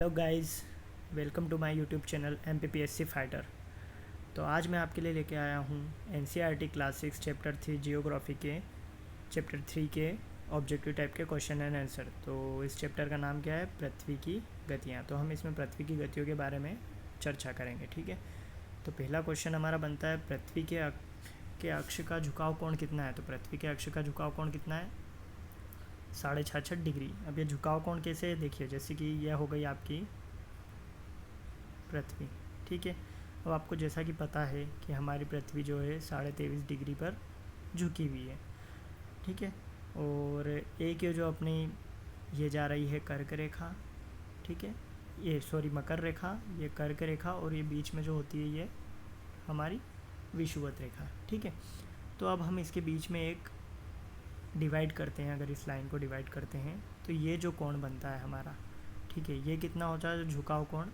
Hello guys, welcome to my YouTube channel MPPSC fighter. तो आज मैं आपके लिए लेके आया हूँ NCERT क्लास 6 चैप्टर 3 जियोग्राफी के चैप्टर 3 के ऑब्जेक्टिव टाइप के क्वेश्चन एंड आंसर। तो इस चैप्टर का नाम क्या है? पृथ्वी की गतियाँ। तो हम इसमें पृथ्वी की गतियों के बारे में चर्चा करेंगे, ठीक है। तो पहला क्वेश्चन हमारा बनता है, पृथ्वी के अक्ष का झुकाव कोण कितना है? तो पृथ्वी के अक्ष का झुकाव कोण कितना है? 66.5 डिग्री। अब ये झुकाव कोण कैसे है? देखिए, जैसे कि यह हो गई आपकी पृथ्वी, ठीक है। अब आपको जैसा कि पता है कि हमारी पृथ्वी जो है 23.5 डिग्री पर झुकी हुई है, ठीक है। और एक ये जो अपनी ये जा रही है कर्क रेखा, ठीक है, ये सॉरी मकर रेखा, ये कर्क रेखा, और ये बीच में जो होती है ये हमारी विषुवत रेखा, ठीक है। तो अब हम इसके बीच में एक डिवाइड करते हैं, अगर इस लाइन को डिवाइड करते हैं तो ये जो कोण बनता है हमारा, ठीक है, ये कितना होता है झुकाव कोण?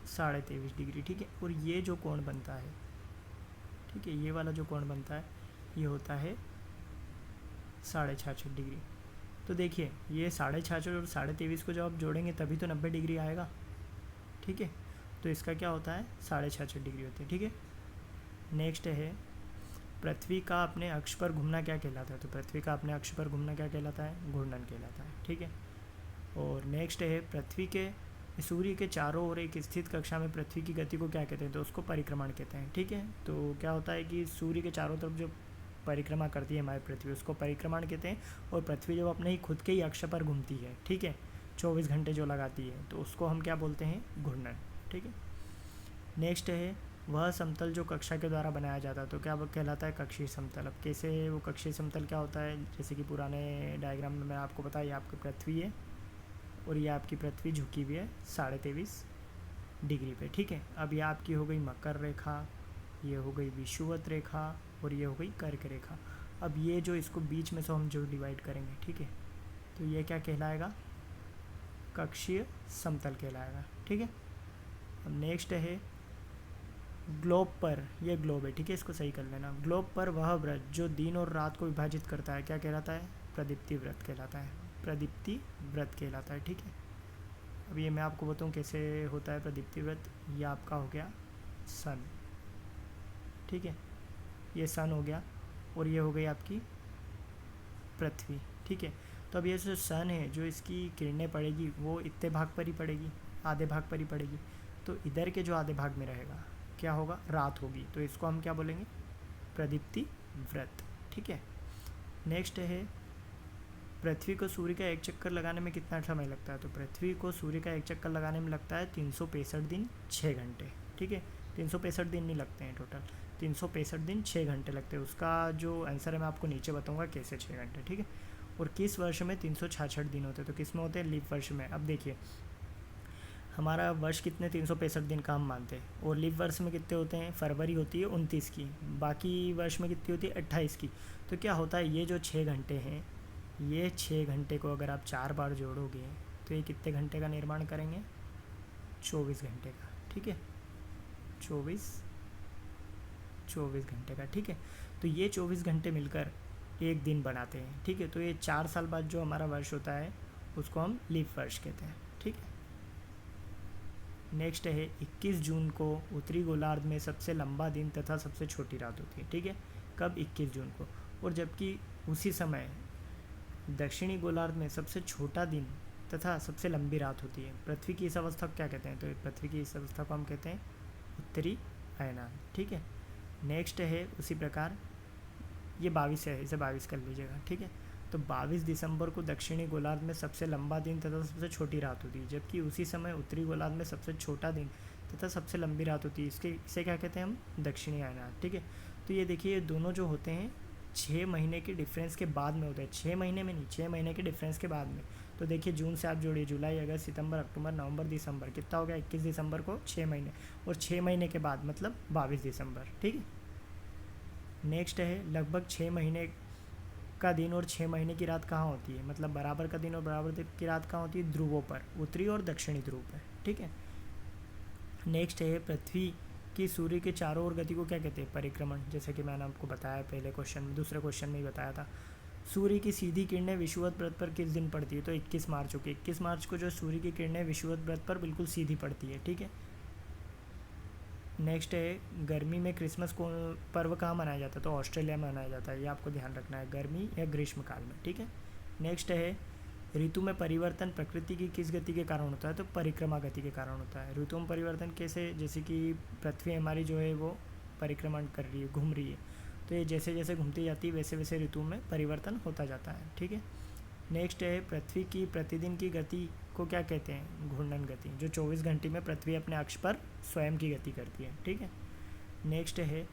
23.5 डिग्री, ठीक है। और ये जो कोण बनता है, ठीक है, ये वाला जो कोण बनता है ये होता है 66.5 डिग्री। तो देखिए, ये 66.5 और 23.5 को जब आप जोड़ेंगे तभी तो 90 डिग्री आएगा, ठीक है। तो इसका क्या होता है? 66.5 डिग्री होती है, ठीक है। नेक्स्ट है, पृथ्वी का अपने अक्ष पर घूमना क्या कहलाता है? तो पृथ्वी का अपने अक्ष पर घूमना क्या कहलाता है? घूर्णन कहलाता है, ठीक है। और नेक्स्ट है, पृथ्वी के सूर्य के चारों ओर एक स्थित कक्षा में पृथ्वी की गति को क्या कहते हैं? तो उसको परिक्रमण कहते हैं, ठीक है। तो क्या होता है कि सूर्य के चारों तरफ जो परिक्रमा करती है हमारी पृथ्वी, उसको परिक्रमण कहते हैं। और पृथ्वी जब अपने ही खुद के ही अक्ष पर घूमती है, ठीक है, 24 घंटे जो लगाती है, तो उसको हम क्या बोलते हैं? घूर्णन, ठीक है। नेक्स्ट है, वह समतल जो कक्षा के द्वारा बनाया जाता है, तो क्या वो कहलाता है? कक्षीय समतल। अब कैसे वो कक्षीय समतल क्या होता है? जैसे कि पुराने डायग्राम में मैंने आपको बताया, ये आपकी पृथ्वी है और ये आपकी पृथ्वी झुकी हुई है 23.5 डिग्री पे, ठीक है। अब ये आपकी हो गई मकर रेखा, ये हो गई विषुवत रेखा, और ये हो गई कर्क रेखा। अब ये जो इसको बीच में से हम जो डिवाइड करेंगे, ठीक है, तो ये क्या कहलाएगा? कक्षीय समतल कहलाएगा, ठीक है। अब नेक्स्ट है, ग्लोब पर, ये ग्लोब है, ठीक है, इसको सही कर लेना। ग्लोब पर वह वृत्त जो दिन और रात को विभाजित करता है क्या कहलाता है? प्रदीप्ति वृत्त कहलाता है, प्रदीप्ति वृत्त कहलाता है, ठीक है। अब ये मैं आपको बताऊँ कैसे होता है प्रदीप्ति वृत्त। ये आपका हो गया सन, ठीक है, ये सन हो गया, और ये हो गई आपकी पृथ्वी, ठीक है। तो अब ये जो सन है, जो इसकी किरणें पड़ेगी वो इतने भाग पर ही पड़ेगी, आधे भाग पर ही पड़ेगी। तो इधर के जो आधे भाग में रहेगा क्या होगा? रात होगी। तो इसको हम क्या बोलेंगे? प्रदीप्ति वृत्त, ठीक है। नेक्स्ट है, पृथ्वी को सूर्य का एक चक्कर लगाने में कितना समय लगता है? तो पृथ्वी को सूर्य का एक चक्कर लगाने में लगता है 365 दिन 6 घंटे, ठीक है। 365 दिन नहीं लगते हैं टोटल, 365 दिन 6 घंटे लगते हैं। उसका जो आंसर है मैं आपको नीचे बताऊंगा कैसे 6 घंटे, ठीक है। और किस वर्ष में 366 दिन होते हैं? तो किस में होते हैं? लीप वर्ष में। अब देखिए, हमारा वर्ष कितने 365 दिन का हम मानते हैं, और लीप वर्ष में कितने होते हैं? फरवरी होती है 29 की, बाकी वर्ष में कितनी होती है? 28 की। तो क्या होता है, ये जो 6 घंटे हैं, ये 6 घंटे को अगर आप 4 बार जोड़ोगे तो ये कितने घंटे का निर्माण करेंगे? 24 घंटे का, ठीक है, 24 घंटे का, ठीक है। तो ये 24 घंटे मिलकर एक दिन बनाते हैं, ठीक है। तो ये 4 साल बाद जो हमारा वर्ष होता है उसको हम लीप वर्ष कहते हैं, ठीक है। नेक्स्ट है, 21 जून को उत्तरी गोलार्ध में सबसे लंबा दिन तथा सबसे छोटी रात होती है, ठीक है। कब? 21 जून को। और जबकि उसी समय दक्षिणी गोलार्ध में सबसे छोटा दिन तथा सबसे लंबी रात होती है। पृथ्वी की इस अवस्था को क्या कहते हैं? तो पृथ्वी की इस अवस्था को हम कहते हैं उत्तरी अयनान, ठीक है। नेक्स्ट है, उसी प्रकार ये 22 है, इसे 22 कर लीजिएगा, ठीक है। तो 22 दिसंबर को दक्षिणी गोलार्ध में सबसे लंबा दिन तथा सबसे छोटी रात होती है, जबकि उसी समय उत्तरी गोलार्ध में सबसे छोटा दिन तथा सबसे लंबी रात होती है। इसे क्या कहते हैं हम? दक्षिणी अयनान, ठीक है। तो ये देखिए, ये दोनों जो होते हैं 6 महीने के डिफरेंस के बाद में होता है, 6 महीने में नहीं, 6 महीने के डिफरेंस के बाद में। तो देखिए, जून से आप जोड़िए, जुलाई, अगस्त, सितंबर, अक्टूबर, नवंबर, दिसंबर, कितना हो गया? 21 दिसंबर को 6 महीने, और 6 महीने के बाद मतलब 22 दिसंबर, ठीक है। नेक्स्ट है, लगभग 6 महीने का दिन और 6 महीने की रात कहाँ होती है? मतलब बराबर का दिन और बराबर की रात कहाँ होती है? ध्रुवों पर, उत्तरी और दक्षिणी ध्रुव पर, ठीक है। नेक्स्ट है, पृथ्वी कि सूर्य के चारों ओर गति को क्या कहते हैं? परिक्रमण। जैसे कि मैंने आपको बताया पहले क्वेश्चन में, दूसरे क्वेश्चन में ही बताया था। सूर्य की सीधी किरणें विषुवत व्रत पर किस दिन पड़ती है? तो 21 मार्च को। 21 मार्च को जो सूर्य की किरणें विषुवत व्रत पर बिल्कुल सीधी पड़ती है, ठीक है। नेक्स्ट है गर्मी में क्रिसमस को पर्व कहाँ मनाया जाता है? तो ऑस्ट्रेलिया में मनाया जाता है, ये आपको ध्यान रखना है, गर्मी या ग्रीष्म काल में, ठीक है। नेक्स्ट है ऋतु में परिवर्तन प्रकृति की किस गति के कारण होता है? तो परिक्रमा गति के कारण होता है। ऋतु में परिवर्तन कैसे? जैसे कि पृथ्वी हमारी जो है वो परिक्रमण कर रही है, घूम रही है, तो ये जैसे जैसे घूमती जाती है वैसे वैसे ऋतु में परिवर्तन होता जाता है, ठीक है। नेक्स्ट है पृथ्वी की प्रतिदिन की गति को क्या कहते हैं? घूर्णन गति, जो 24 घंटे में पृथ्वी अपने अक्ष पर स्वयं की गति करती है, ठीक है। नेक्स्ट है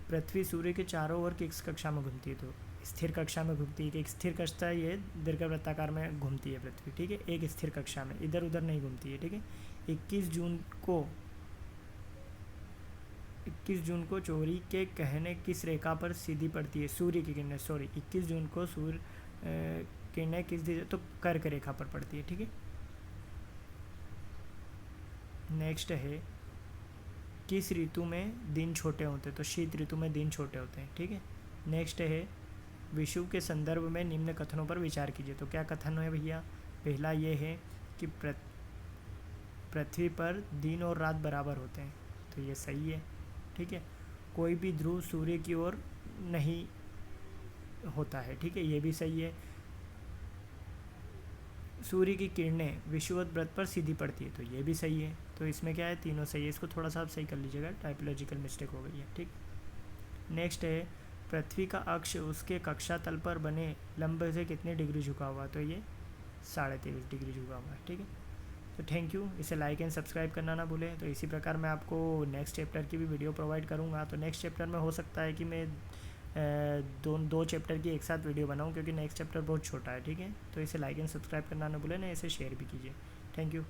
पृथ्वी सूर्य के चारों ओर किस कक्षा में घूमती है? तो स्थिर कक्षा में घूमती है। एक स्थिर कक्षा ये दीर्घवृत्ताकार में घूमती है पृथ्वी, ठीक है, एक स्थिर कक्षा में, इधर उधर नहीं घूमती है, ठीक है। 21 जून को चोरी के कहने किस रेखा पर सीधी पड़ती है? सूर्य की किरणें, 21 जून को सूर्य किरणें किस दिशा, तो कर्क रेखा पर पड़ती है, ठीक है। नेक्स्ट है किस ऋतु में दिन छोटे होते हैं? तो शीत ऋतु में दिन छोटे होते हैं, ठीक है। नेक्स्ट है विषुव के संदर्भ में निम्न कथनों पर विचार कीजिए। तो क्या कथन है भैया? पहला ये है कि पृथ्वी पर दिन और रात बराबर होते हैं, तो ये सही है, ठीक है। कोई भी ध्रुव सूर्य की ओर नहीं होता है, ठीक है, ये भी सही है। सूर्य की किरणें विषुवत व्रत पर सीधी पड़ती है, तो ये भी सही है। तो इसमें क्या है, तीनों सही है। इसको थोड़ा सा आप सही कर लीजिएगा, टाइपोलॉजिकल मिस्टेक हो गई है, ठीक। नेक्स्ट है पृथ्वी का अक्ष उसके कक्षा तल पर बने लंब से कितने डिग्री झुका हुआ? तो ये 23.5 डिग्री झुका हुआ है, ठीक है। तो थैंक यू, इसे लाइक एंड सब्सक्राइब करना ना भूलें। तो इसी प्रकार मैं आपको नेक्स्ट चैप्टर की भी वीडियो प्रोवाइड करूँगा। तो नेक्स्ट चैप्टर में हो सकता है कि मैं दो चैप्टर की एक साथ वीडियो बनाऊँ, क्योंकि नेक्स्ट चैप्टर बहुत छोटा है, ठीक है। तो इसे लाइक एंड सब्सक्राइब करना ना भूलें ना, इसे शेयर भी कीजिए। Thank you.